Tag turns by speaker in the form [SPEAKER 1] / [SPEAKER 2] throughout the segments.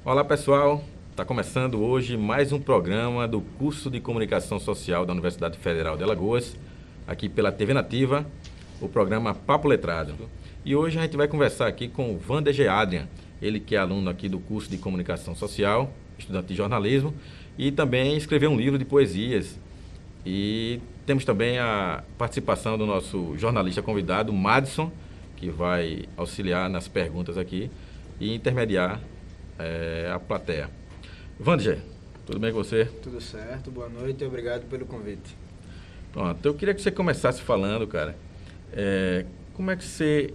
[SPEAKER 1] Olá pessoal, está começando hoje mais um programa do curso de Comunicação Social da Universidade Federal de Alagoas, aqui pela TV Nativa, o programa Papo Letrado. E hoje a gente vai conversar aqui com o Wanderger Adrian, ele que é aluno aqui do curso de Comunicação Social, estudante de jornalismo, e também escreveu um livro de poesias. E temos também a participação do nosso jornalista convidado, Madison, que vai auxiliar nas perguntas aqui e intermediar a plateia. Wanderger, tudo bem com você?
[SPEAKER 2] Tudo certo, boa noite e obrigado pelo convite.
[SPEAKER 1] Pronto, eu queria que você começasse falando, cara, como é que você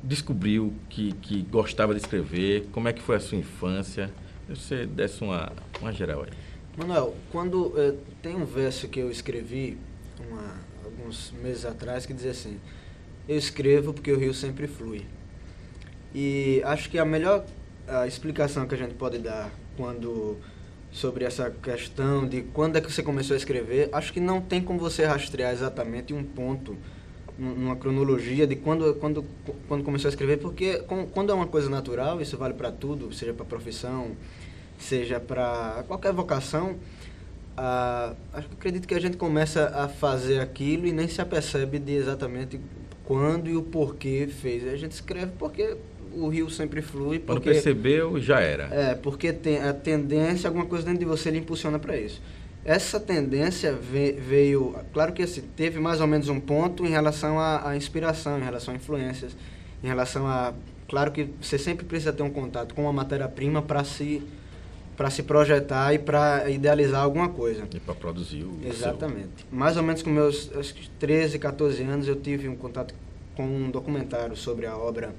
[SPEAKER 1] descobriu que gostava de escrever, como é que foi a sua infância? Você desse uma geral aí.
[SPEAKER 2] Manuel, quando tem um verso que eu escrevi alguns meses atrás que dizia assim: eu escrevo porque o rio sempre flui. E acho que a melhor explicação que a gente pode dar sobre essa questão de quando é que você começou a escrever, acho que não tem como você rastrear exatamente um ponto, numa cronologia de quando começou a escrever, porque quando é uma coisa natural, isso vale para tudo, seja para profissão, seja para qualquer vocação, acredito que a gente começa a fazer aquilo e nem se apercebe de exatamente quando e o porquê fez. A gente escreve porque o rio sempre flui.
[SPEAKER 1] Quando percebeu, já era.
[SPEAKER 2] Porque tem a tendência, alguma coisa dentro de você lhe impulsiona para isso. Essa tendência veio, claro que assim, teve mais ou menos um ponto em relação à inspiração, em relação a influências, em relação a... Claro que você sempre precisa ter um contato com uma matéria-prima para se projetar e para idealizar alguma coisa.
[SPEAKER 1] E para produzir o
[SPEAKER 2] Exatamente. Mais ou menos com meus 13, 14 anos, eu tive um contato com um documentário sobre a obra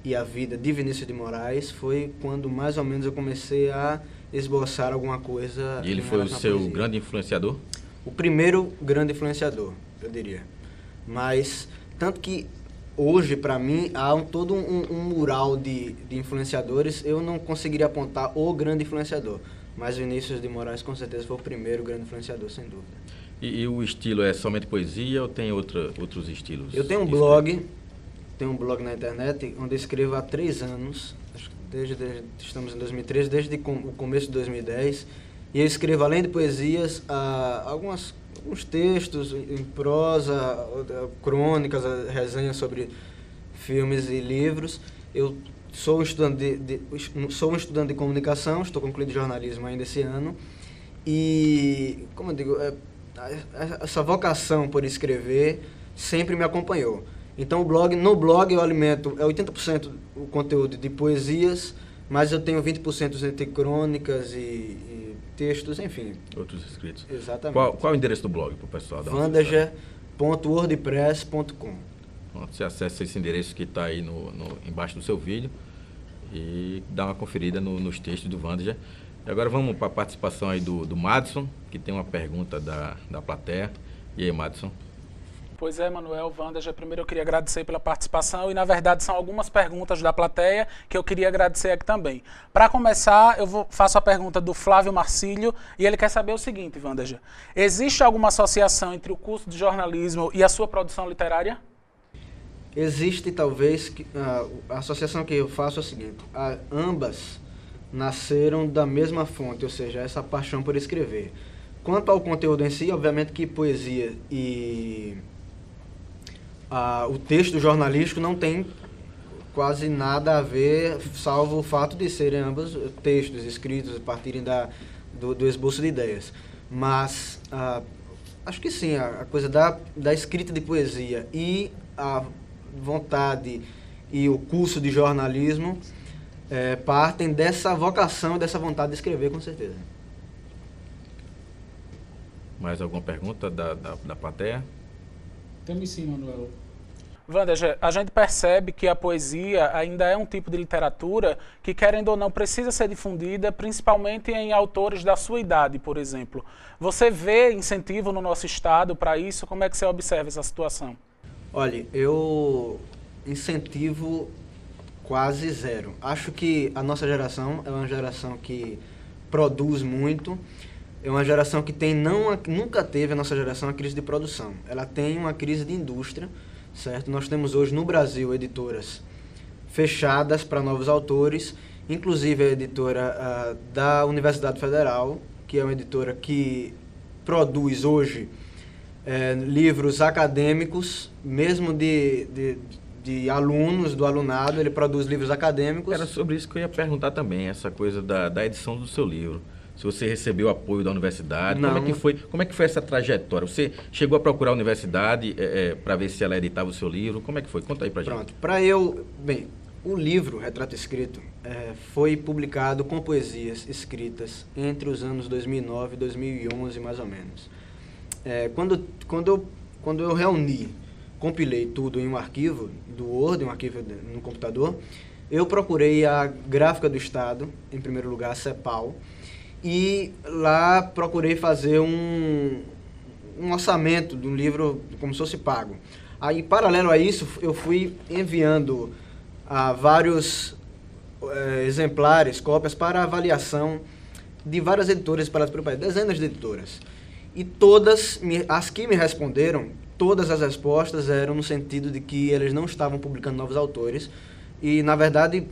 [SPEAKER 2] e a vida de Vinícius de Moraes. Foi quando mais ou menos eu comecei a esboçar alguma coisa.
[SPEAKER 1] E ele foi o seu grande influenciador?
[SPEAKER 2] O primeiro grande influenciador, eu diria. Mas, tanto que hoje, para mim, há todo um mural de influenciadores. Eu não conseguiria apontar o grande influenciador, mas Vinícius de Moraes com certeza foi o primeiro grande influenciador, sem dúvida.
[SPEAKER 1] E o estilo é somente poesia ou tem outros estilos?
[SPEAKER 2] Eu tenho um blog. Tenho um blog na internet onde eu escrevo há 3 anos, acho que estamos em 2013, desde o começo de 2010, e eu escrevo, além de poesias, alguns textos em prosa, crônicas, resenhas sobre filmes e livros. Eu sou um estudante de comunicação, estou concluindo jornalismo ainda esse ano, e, como eu digo, essa vocação por escrever sempre me acompanhou. Então no blog eu alimento 80% o conteúdo de poesias, mas eu tenho 20% de crônicas e textos, enfim.
[SPEAKER 1] Outros escritos.
[SPEAKER 2] Exatamente.
[SPEAKER 1] Qual é o endereço do blog para o pessoal?
[SPEAKER 2] Wanderger.wordpress.com.
[SPEAKER 1] Você acessa esse endereço que está aí embaixo do seu vídeo e dá uma conferida nos textos do Wanderger. E agora vamos para a participação aí do Madison, que tem uma pergunta da plateia. E aí, Madison?
[SPEAKER 3] Pois é, Manuel, Wanderger, primeiro eu queria agradecer pela participação e, na verdade, são algumas perguntas da plateia que eu queria agradecer aqui também. Para começar, faço a pergunta do Flávio Marcílio e ele quer saber o seguinte, Wanderger: existe alguma associação entre o curso de jornalismo e a sua produção literária?
[SPEAKER 2] Existe, talvez. A associação que eu faço é o seguinte: ambas nasceram da mesma fonte, ou seja, essa paixão por escrever. Quanto ao conteúdo em si, obviamente que poesia e o texto jornalístico não tem quase nada a ver, salvo o fato de serem ambos textos escritos a partirem do esboço de ideias. Mas acho que sim, a coisa da escrita de poesia e a vontade e o curso de jornalismo partem dessa vocação, dessa vontade de escrever, com certeza.
[SPEAKER 1] Mais alguma pergunta da plateia?
[SPEAKER 4] Temos sim, Manuel.
[SPEAKER 3] Wanderger, a gente percebe que a poesia ainda é um tipo de literatura que, querendo ou não, precisa ser difundida, principalmente em autores da sua idade, por exemplo. Você vê incentivo no nosso estado para isso? Como é que você observa essa situação?
[SPEAKER 2] Olha, eu incentivo quase zero. Acho que a nossa geração é uma geração que produz muito. É uma geração que nunca teve, a nossa geração, a crise de produção. Ela tem uma crise de indústria, certo? Nós temos hoje no Brasil editoras fechadas para novos autores inclusive a editora da Universidade Federal, que é uma editora que produz hoje livros acadêmicos, mesmo de alunos, do alunado, ele produz livros acadêmicos.
[SPEAKER 1] Era sobre isso que eu ia perguntar também, essa coisa da edição do seu livro. Se você recebeu apoio da universidade,
[SPEAKER 2] Não.
[SPEAKER 1] como é que foi essa trajetória? Você chegou a procurar a universidade para ver se ela editava o seu livro? Como é que foi? Conta aí pra gente.
[SPEAKER 2] Pronto, bem, o livro Retrato Escrito foi publicado com poesias escritas entre os anos 2009 e 2011, mais ou menos. Quando eu compilei tudo em um arquivo do Word, um arquivo no computador, eu procurei a Gráfica do Estado, em primeiro lugar, a CEPAL, e lá procurei fazer um orçamento de um livro como se fosse pago. Aí, paralelo a isso, eu fui enviando vários exemplares, cópias, para avaliação de várias editoras espalhadas pelo país, dezenas de editoras. E todas, as que me responderam, todas as respostas eram no sentido de que eles não estavam publicando novos autores. E, na verdade,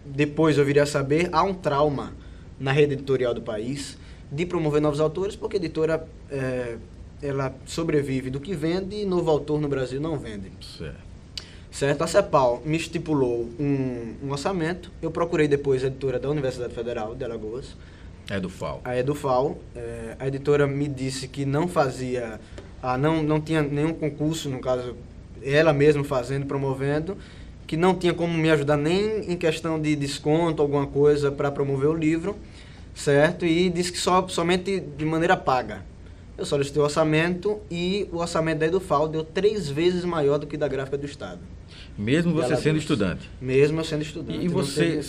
[SPEAKER 2] depois eu viria a saber, há um trauma na rede editorial do país de promover novos autores, porque a editora ela sobrevive do que vende e novo autor no Brasil não vende. Certo? A CEPAL me estipulou um orçamento, eu procurei depois a editora da Universidade Federal de Alagoas, a EduFal. A editora me disse que não fazia, não tinha nenhum concurso, no caso, ela mesma fazendo, promovendo, que não tinha como me ajudar nem em questão de desconto, alguma coisa para promover o livro, certo? E disse que somente de maneira paga. Eu solicitei o orçamento e o orçamento da EduFal deu 3 vezes maior do que da Gráfica do Estado.
[SPEAKER 1] Mesmo você sendo estudante?
[SPEAKER 2] Mesmo eu sendo estudante.
[SPEAKER 1] E você,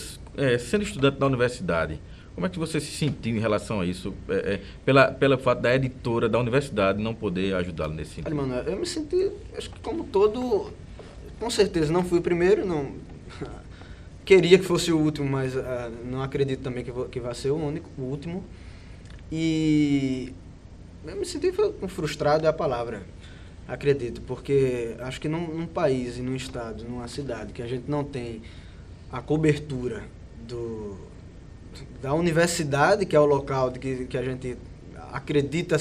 [SPEAKER 1] sendo estudante da universidade, como é que você se sentiu em relação a isso, pelo fato da editora da universidade não poder ajudá-lo nesse sentido?
[SPEAKER 2] Olha, Manuel, eu me senti, acho que como todo, com certeza não fui o primeiro, não queria que fosse o último, mas não acredito também que vai ser o último. E eu me senti frustrado, é a palavra, acredito, porque acho que num país e num estado, numa cidade, que a gente não tem a cobertura da universidade, que é o local que a gente acredita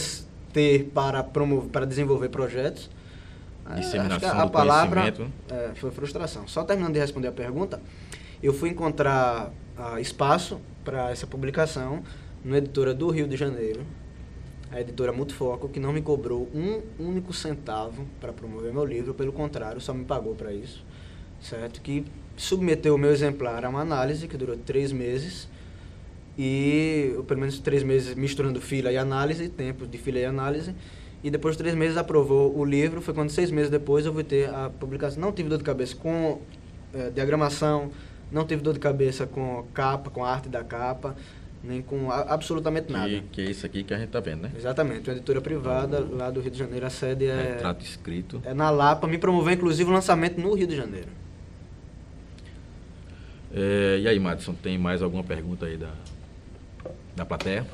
[SPEAKER 2] ter para desenvolver projetos,
[SPEAKER 1] disseminação
[SPEAKER 2] acho que a
[SPEAKER 1] do
[SPEAKER 2] palavra
[SPEAKER 1] conhecimento.
[SPEAKER 2] Foi frustração. Só terminando de responder a pergunta, eu fui encontrar espaço para essa publicação na editora do Rio de Janeiro, a editora Multifoco, que não me cobrou um único centavo para promover meu livro, pelo contrário, só me pagou para isso, certo? Que submeteu o meu exemplar a uma análise que durou 3 meses, e pelo menos 3 meses misturando fila e análise, tempo de fila e análise, e depois de 3 meses aprovou o livro. Foi quando 6 meses depois eu vou ter a publicação. Não tive dor de cabeça com diagramação, não tive dor de cabeça com capa, com a arte da capa, nem com absolutamente nada.
[SPEAKER 1] Que é isso aqui que a gente está vendo, né?
[SPEAKER 2] Exatamente, uma editora privada lá do Rio de Janeiro. A sede
[SPEAKER 1] Retrato Escrito.
[SPEAKER 2] É na Lapa, me promoveu inclusive o lançamento no Rio de Janeiro.
[SPEAKER 1] E aí, Madison, tem mais alguma pergunta aí da plateia?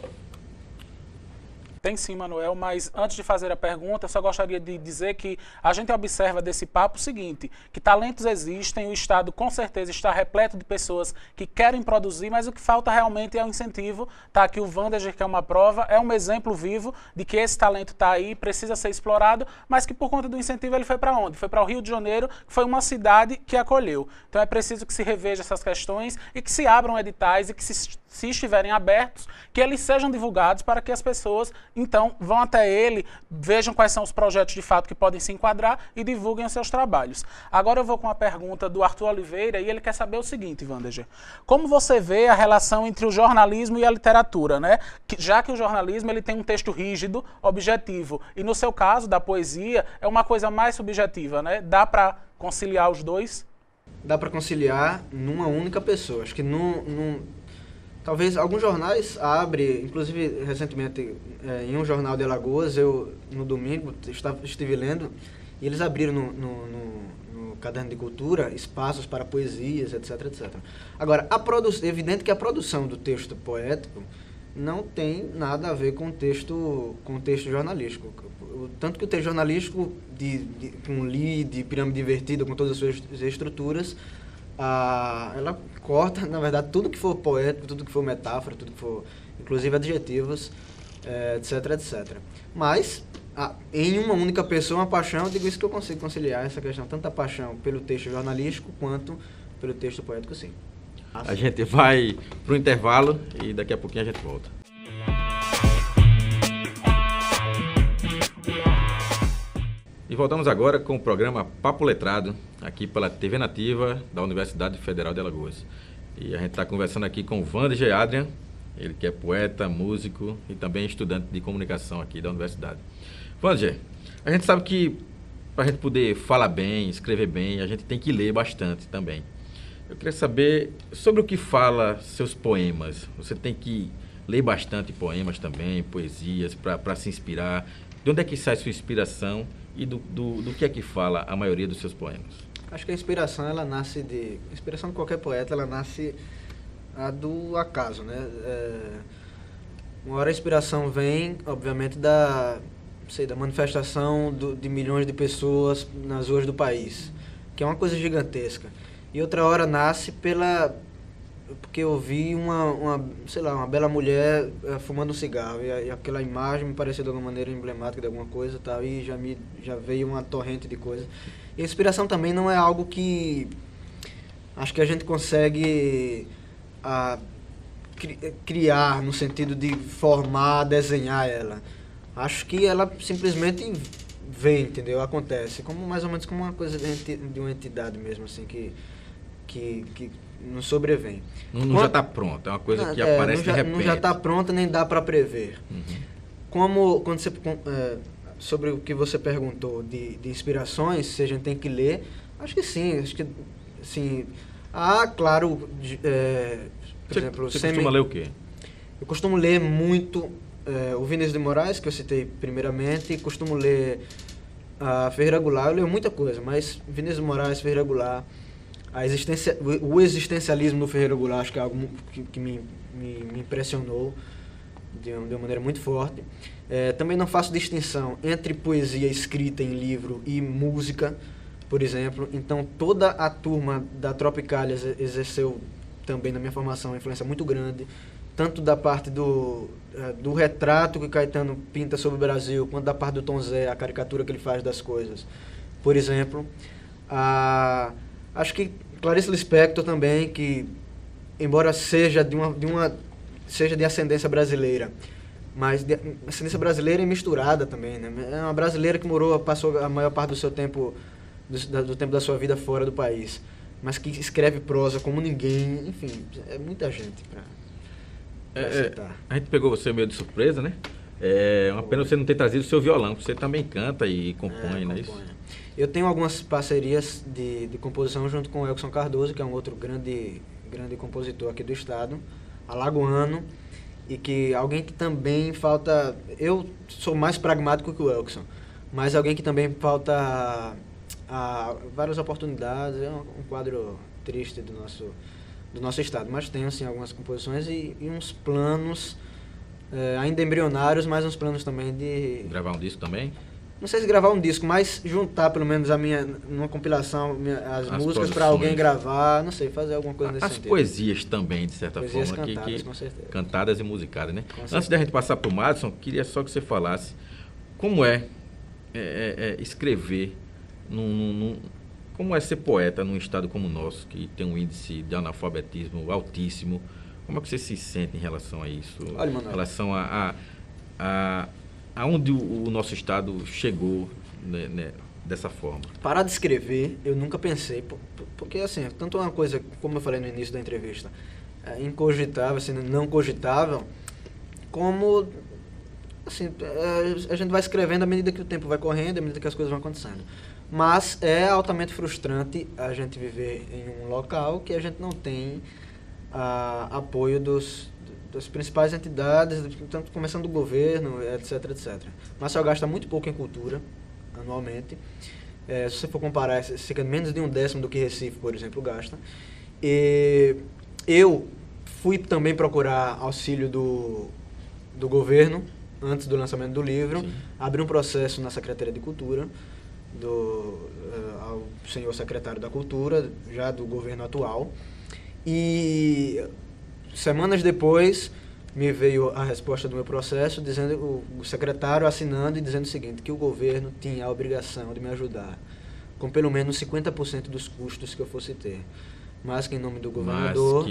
[SPEAKER 3] Tem sim, Manuel, mas antes de fazer a pergunta, eu só gostaria de dizer que a gente observa desse papo o seguinte, que talentos existem, o Estado com certeza está repleto de pessoas que querem produzir, mas o que falta realmente é o incentivo. Tá aqui o Wanderger, que é uma prova, é um exemplo vivo de que esse talento está aí, precisa ser explorado, mas que por conta do incentivo ele foi para onde? Foi para o Rio de Janeiro, que foi uma cidade que acolheu. Então é preciso que se reveja essas questões e que se abram editais e que se estiverem abertos, que eles sejam divulgados para que as pessoas então vão até ele, vejam quais são os projetos de fato que podem se enquadrar e divulguem os seus trabalhos. Agora eu vou com a pergunta do Arthur Oliveira e ele quer saber o seguinte, Wanderger. Como você vê a relação entre o jornalismo e a literatura, né? Já que o jornalismo ele tem um texto rígido, objetivo, e no seu caso, da poesia, é uma coisa mais subjetiva, né? Dá para conciliar os dois?
[SPEAKER 2] Dá para conciliar numa única pessoa. Acho que talvez alguns jornais abrem, inclusive recentemente em um jornal de Alagoas, eu no domingo estive lendo, e eles abriram no caderno de cultura espaços para poesias, etc, etc. Agora, é evidente que a produção do texto poético não tem nada a ver com o texto jornalístico. Tanto que o texto jornalístico, com lead, pirâmide invertida, com todas as suas estruturas, ela corta, na verdade, tudo que for poético, tudo que for metáfora, tudo que for, inclusive adjetivos, etc, etc. Mas, em uma única pessoa, uma paixão, eu digo isso que eu consigo conciliar essa questão, tanto a paixão pelo texto jornalístico, quanto pelo texto poético, sim.
[SPEAKER 1] A gente vai para o intervalo e daqui a pouquinho a gente volta. E voltamos agora com o programa Papo Letrado, aqui pela TV Nativa da Universidade Federal de Alagoas. E a gente está conversando aqui com o Wander Adrian, ele que é poeta, músico e também estudante de comunicação aqui da universidade. Wander, a gente sabe que para a gente poder falar bem, escrever bem, a gente tem que ler bastante também. Eu queria saber sobre o que fala seus poemas. Você tem que ler bastante poemas também, poesias, para se inspirar. De onde é que sai sua inspiração e do que é que fala a maioria dos seus poemas?
[SPEAKER 2] Acho que a inspiração, ela nasce a inspiração de qualquer poeta, ela nasce do acaso, né? Uma hora a inspiração vem, obviamente, da manifestação de milhões de pessoas nas ruas do país, que é uma coisa gigantesca. E outra hora nasce porque eu vi uma bela mulher fumando um cigarro, e aquela imagem me pareceu de alguma maneira emblemática de alguma coisa, tal, e já veio uma torrente de coisas. E a inspiração também não é algo que acho que a gente consegue criar no sentido de formar, desenhar ela. Acho que ela simplesmente vem, entendeu? Acontece, mais ou menos como uma coisa de uma entidade mesmo, assim, que não sobrevém.
[SPEAKER 1] Não já está pronto, é uma coisa que aparece de repente.
[SPEAKER 2] Não já está pronta, nem dá para prever. Quando você, sobre o que você perguntou de inspirações, se a gente tem que ler, acho que sim. Acho que, sim. Claro, por exemplo...
[SPEAKER 1] Você costuma ler o quê?
[SPEAKER 2] Eu costumo ler muito o Vinícius de Moraes, que eu citei primeiramente, e costumo ler Ferreira Goulart. Eu leio muita coisa, mas Vinícius de Moraes, Ferreira Goulart, o existencialismo do Ferreira Goulart, acho que é algo que me impressionou de uma maneira muito forte. Também não faço distinção entre poesia escrita em livro e música, por exemplo. Então, toda a turma da Tropicália exerceu também na minha formação uma influência muito grande, tanto da parte do retrato que Caetano pinta sobre o Brasil, quanto da parte do Tom Zé, a caricatura que ele faz das coisas. Por exemplo, acho que Clarice Lispector também, que embora seja seja de ascendência brasileira, mas de ascendência brasileira e misturada também, né? É uma brasileira que passou a maior parte do seu tempo, do tempo da sua vida fora do país, mas que escreve prosa como ninguém, enfim, é muita gente para citar.
[SPEAKER 1] A gente pegou você meio de surpresa, né? Uma pena você não ter trazido o seu violão, você também canta e compõe, não é isso?
[SPEAKER 2] Eu tenho algumas parcerias de composição junto com o Elkson Cardoso, que é um outro grande compositor aqui do estado, alagoano, e que alguém que também falta... Eu sou mais pragmático que o Elkson, mas alguém que também falta várias oportunidades. É um quadro triste do nosso estado, mas tenho assim, algumas composições e uns planos ainda embrionários, mas uns planos também de...
[SPEAKER 1] Gravar um disco também?
[SPEAKER 2] Não sei se gravar um disco, mas juntar pelo menos numa compilação, as músicas para alguém gravar, não sei, fazer alguma coisa nesse sentido.
[SPEAKER 1] As poesias também, de certa
[SPEAKER 2] poesias
[SPEAKER 1] forma,
[SPEAKER 2] cantadas, com certeza.
[SPEAKER 1] Cantadas e musicadas, né? Antes da gente passar para o Madison, queria só que você falasse como é escrever, como é ser poeta num estado como o nosso, que tem um índice de analfabetismo altíssimo. Como é que você se sente em relação a isso?
[SPEAKER 2] Olha, Manuel,
[SPEAKER 1] em relação aonde o nosso estado chegou, né, dessa forma?
[SPEAKER 2] Parar de escrever, eu nunca pensei, porque assim, tanto uma coisa, como eu falei no início da entrevista, incogitável, assim, não cogitável, como assim, a gente vai escrevendo à medida que o tempo vai correndo, à medida que as coisas vão acontecendo. Mas é altamente frustrante a gente viver em um local que a gente não tem apoio das principais entidades, tanto começando do governo, etc, etc. Maceió gasta muito pouco em cultura, anualmente. Se você for comparar, cerca de menos de 1/10 do que Recife, por exemplo, gasta. E eu fui também procurar auxílio do governo, antes do lançamento do livro, abri um processo na Secretaria de Cultura, ao senhor secretário da Cultura, já do governo atual. E semanas depois me veio a resposta do meu processo, dizendo, o secretário assinando e dizendo o seguinte, que o governo tinha a obrigação de me ajudar com pelo menos 50% dos custos que eu fosse ter. Mas que em nome do governador...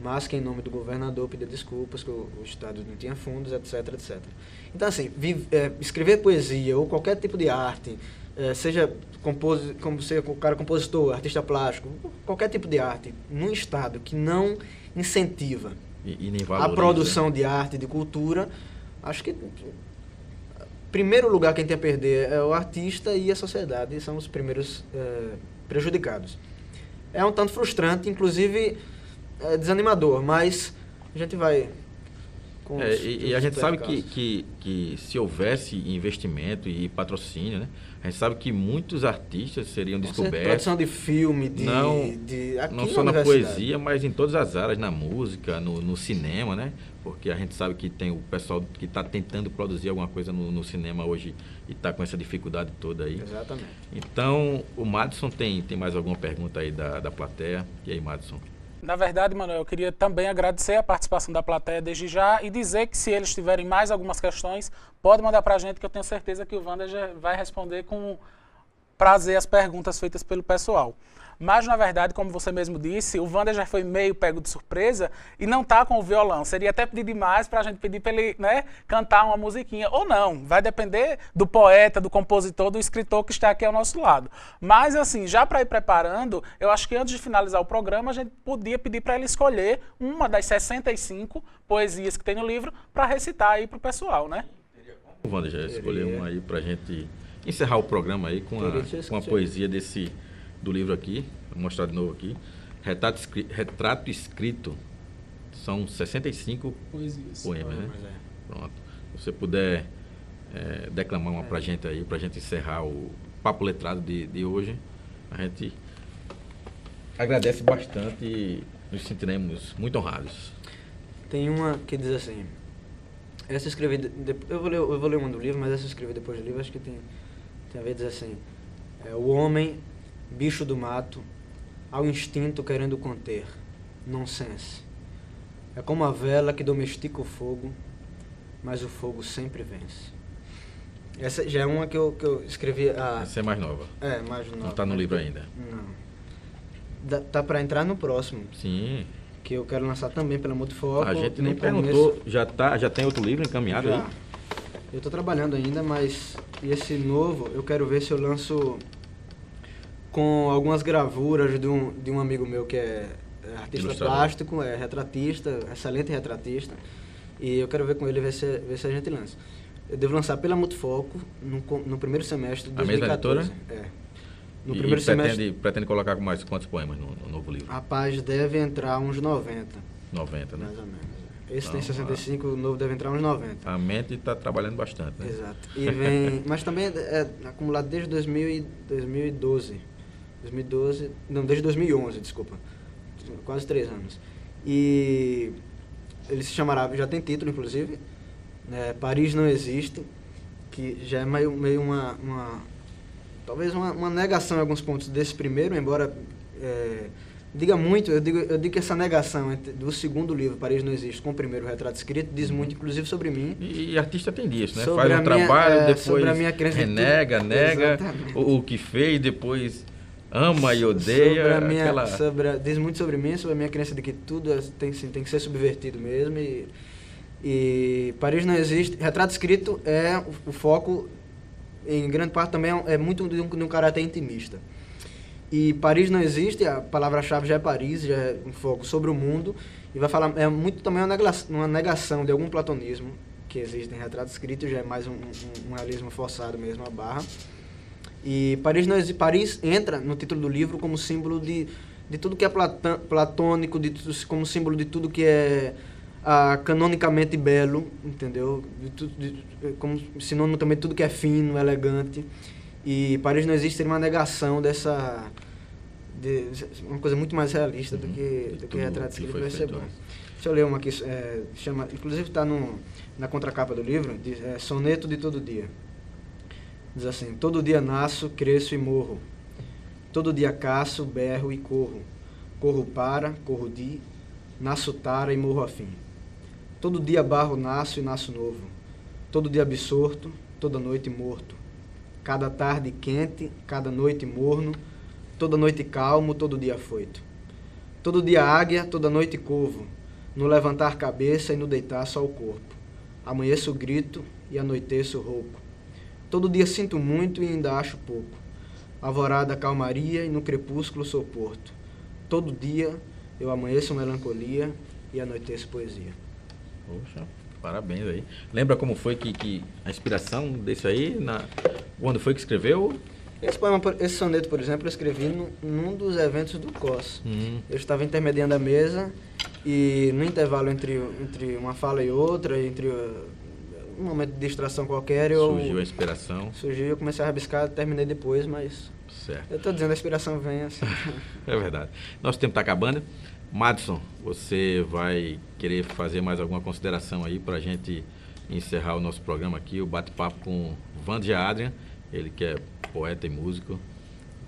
[SPEAKER 2] Mas que em nome do governador pedia desculpas, que o Estado não tinha fundos, etc, etc. Então, assim, escrever poesia ou qualquer tipo de arte, seja o cara compositor, artista plástico, qualquer tipo de arte, num Estado que não incentiva a produção de arte, de cultura, acho que primeiro lugar quem tem a perder é o artista e a sociedade, são os primeiros prejudicados. É um tanto frustrante, inclusive desanimador, mas a gente vai...
[SPEAKER 1] E a gente sabe que se houvesse investimento e patrocínio, né, a gente sabe que muitos artistas seriam descobertos.
[SPEAKER 2] Produção de filme,
[SPEAKER 1] não só na poesia, mas em todas as áreas, na música, no cinema, né? Porque a gente sabe que tem o pessoal que está tentando produzir alguma coisa no cinema hoje e está com essa dificuldade toda aí.
[SPEAKER 2] Exatamente.
[SPEAKER 1] Então, o Madison tem mais alguma pergunta aí da plateia? E aí, Madison?
[SPEAKER 3] Na verdade, Manuel, eu queria também agradecer a participação da plateia desde já e dizer que se eles tiverem mais algumas questões, pode mandar para a gente, que eu tenho certeza que o Wander já vai responder com prazer as perguntas feitas pelo pessoal. Mas, na verdade, como você mesmo disse, o Wander já foi meio pego de surpresa e não está com o violão. Seria até pedir demais para a gente pedir para ele, né, cantar uma musiquinha. Ou não, vai depender do poeta, do compositor, do escritor que está aqui ao nosso lado. Mas, assim, já para ir preparando, eu acho que antes de finalizar o programa, a gente podia pedir para ele escolher uma das 65 poesias que tem no livro para recitar aí para o pessoal, né?
[SPEAKER 1] O Wander já escolheu uma aí para a gente encerrar o programa aí com a poesia do livro aqui, vou mostrar de novo aqui. Retrato escrito. São 65 poemas, né? Pronto. Se você puder declamar uma pra gente aí, pra gente encerrar o Papo Letrado de hoje, a gente agradece bastante e nos sentiremos muito honrados.
[SPEAKER 2] Tem uma que diz assim, essa eu escrevi, eu vou ler uma do livro, mas essa eu escrevi depois do livro, acho que tem a ver, diz assim, o homem, bicho do mato, ao instinto querendo conter, nonsense. É como a vela que domestica o fogo, mas o fogo sempre vence. Essa já é uma que eu escrevi...
[SPEAKER 1] Essa é mais nova.
[SPEAKER 2] Mais nova.
[SPEAKER 1] Não está no livro ainda.
[SPEAKER 2] Não. Tá para entrar no próximo.
[SPEAKER 1] Sim.
[SPEAKER 2] Que eu quero lançar também pela Multifoco.
[SPEAKER 1] A gente nem perguntou, já tem outro livro encaminhado aí?
[SPEAKER 2] Eu estou trabalhando ainda, mas esse novo eu quero ver se eu lanço com algumas gravuras de um amigo meu que é artista plástico, retratista, excelente retratista. E eu quero ver com ele, ver se a gente lança. Eu devo lançar pela Multifoco no primeiro semestre de 2014.
[SPEAKER 1] A mesma editora?
[SPEAKER 2] No primeiro semestre.
[SPEAKER 1] Pretende colocar mais quantos poemas no novo livro?
[SPEAKER 2] Rapaz, deve entrar uns 90.
[SPEAKER 1] 90, né?
[SPEAKER 2] Mais ou menos. Esse tem 65, o novo deve entrar uns 90.
[SPEAKER 1] A mente está trabalhando bastante, né?
[SPEAKER 2] Exato. E vem, mas também é acumulado desde 2012. Não, desde 2011, desculpa. Quase 3 anos. E ele se chamará, já tem título, inclusive, Paris Não Existe, que já é meio talvez uma negação em alguns pontos desse primeiro, embora diga muito, eu digo que essa negação do segundo livro, Paris Não Existe, com o primeiro Retrato Escrito, diz muito, inclusive, sobre mim.
[SPEAKER 1] E artista tem disso, né? Faz um trabalho, depois renega, nega o que fez, depois ama e odeia.
[SPEAKER 2] Diz muito sobre mim, sobre a minha crença de que tudo tem que ser subvertido mesmo. E Paris Não Existe, Retrato Escrito é o foco, em grande parte também é muito de um caráter intimista. E Paris Não Existe, a palavra-chave já é Paris, já é um foco sobre o mundo, e vai falar, é muito também uma negação de algum platonismo que existe em Retrato Escrito, já é mais um realismo forçado mesmo, a barra. E Paris Não Existe, Paris entra no título do livro como símbolo de tudo que é platônico, como símbolo de tudo que é canonicamente belo, entendeu? Como sinônimo também de tudo que é fino, elegante. E Paris Não Existe seria uma negação uma coisa muito mais realista do que Retrato Escrito vai ser bom. Deixa eu ler uma aqui, inclusive está na contracapa do livro, diz, Soneto de Todo Dia. Diz assim: todo dia nasço, cresço e morro. Todo dia caço, berro e corro. Corro para, corro de, nasço tara e morro afim. Todo dia barro nasço e nasço novo. Todo dia absorto, toda noite morto. Cada tarde quente, cada noite morno. Toda noite calmo, todo dia afoito. Todo dia águia, toda noite corvo. No levantar cabeça e no deitar só o corpo. Amanheço grito e anoiteço rouco. Todo dia sinto muito e ainda acho pouco. Alvorada calmaria e no crepúsculo sou porto. Todo dia eu amanheço melancolia e anoiteço poesia.
[SPEAKER 1] Poxa, parabéns aí. Lembra como foi que a inspiração desse aí, quando foi que escreveu?
[SPEAKER 2] Esse soneto, por exemplo, eu escrevi num dos eventos do COS. Eu estava intermediando a mesa e no intervalo entre uma fala e outra, entre um momento de distração qualquer,
[SPEAKER 1] Surgiu a inspiração.
[SPEAKER 2] Surgiu, eu comecei a rabiscar, terminei depois, mas...
[SPEAKER 1] Certo.
[SPEAKER 2] Eu estou dizendo, a inspiração vem assim.
[SPEAKER 1] É verdade. Nosso tempo está acabando. Madison, você vai querer fazer mais alguma consideração aí para a gente encerrar o nosso programa aqui, o bate-papo com Vandia Adrian, ele que é poeta e músico.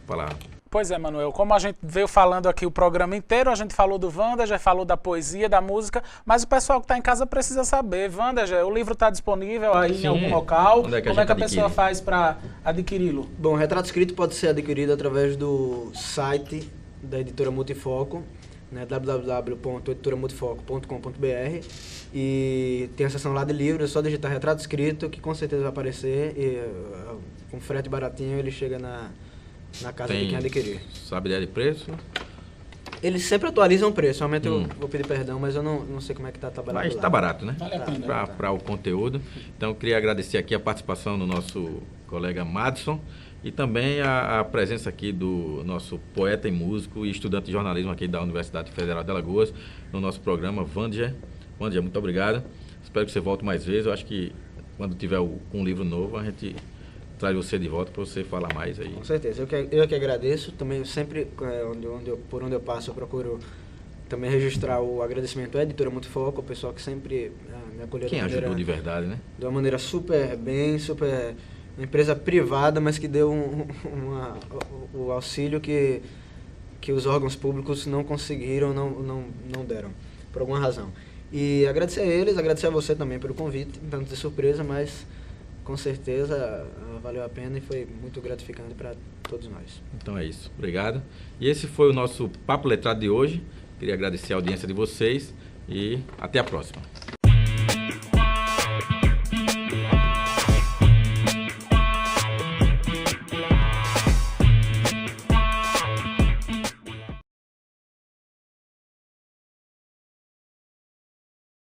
[SPEAKER 1] Falar.
[SPEAKER 3] Pois é, Manuel, como a gente veio falando aqui o programa inteiro, a gente falou do Wanda, já falou da poesia, da música, mas o pessoal que está em casa precisa saber. Wanda, o livro está disponível aí em algum local?
[SPEAKER 1] Onde é que
[SPEAKER 3] como é que a
[SPEAKER 1] adquire?
[SPEAKER 3] pessoa faz para adquiri-lo?
[SPEAKER 2] Bom, o Retrato Escrito pode ser adquirido através do site da editora Multifoco, né, www.editoramultifoco.com.br, e tem a seção lá de livros, é só digitar Retrato Escrito, que com certeza vai aparecer, e com frete baratinho ele chega na casa de quem adquirir.
[SPEAKER 1] Sabe ideia de preço?
[SPEAKER 2] Eles sempre atualizam o preço, realmente eu vou pedir perdão, mas eu não sei como é que está tabelado.
[SPEAKER 1] Mas
[SPEAKER 2] lá.
[SPEAKER 1] está barato, né?
[SPEAKER 4] Vale a pena.
[SPEAKER 1] Para o conteúdo. Então, eu queria agradecer aqui a participação do nosso colega Madison e também a presença aqui do nosso poeta e músico e estudante de jornalismo aqui da Universidade Federal de Alagoas no nosso programa, Vandia. Vandia, muito obrigado. Espero que você volte mais vezes. Eu acho que quando tiver um livro novo, a gente traz você de volta para você falar mais aí.
[SPEAKER 2] Com certeza. Eu que agradeço. Também sempre, por onde eu passo, eu procuro também registrar o agradecimento à editora Multifoco, o pessoal que sempre me acolheu.
[SPEAKER 1] Quem ajudou de verdade, né?
[SPEAKER 2] De uma maneira super bem, super... Uma empresa privada, mas que deu o auxílio que os órgãos públicos não conseguiram, não deram, por alguma razão. E agradecer a eles, agradecer a você também pelo convite, tanto de surpresa, mas com certeza valeu a pena e foi muito gratificante para todos nós.
[SPEAKER 1] Então é isso, obrigado. E esse foi o nosso Papo Letrado de hoje. Queria agradecer a audiência de vocês e até a próxima.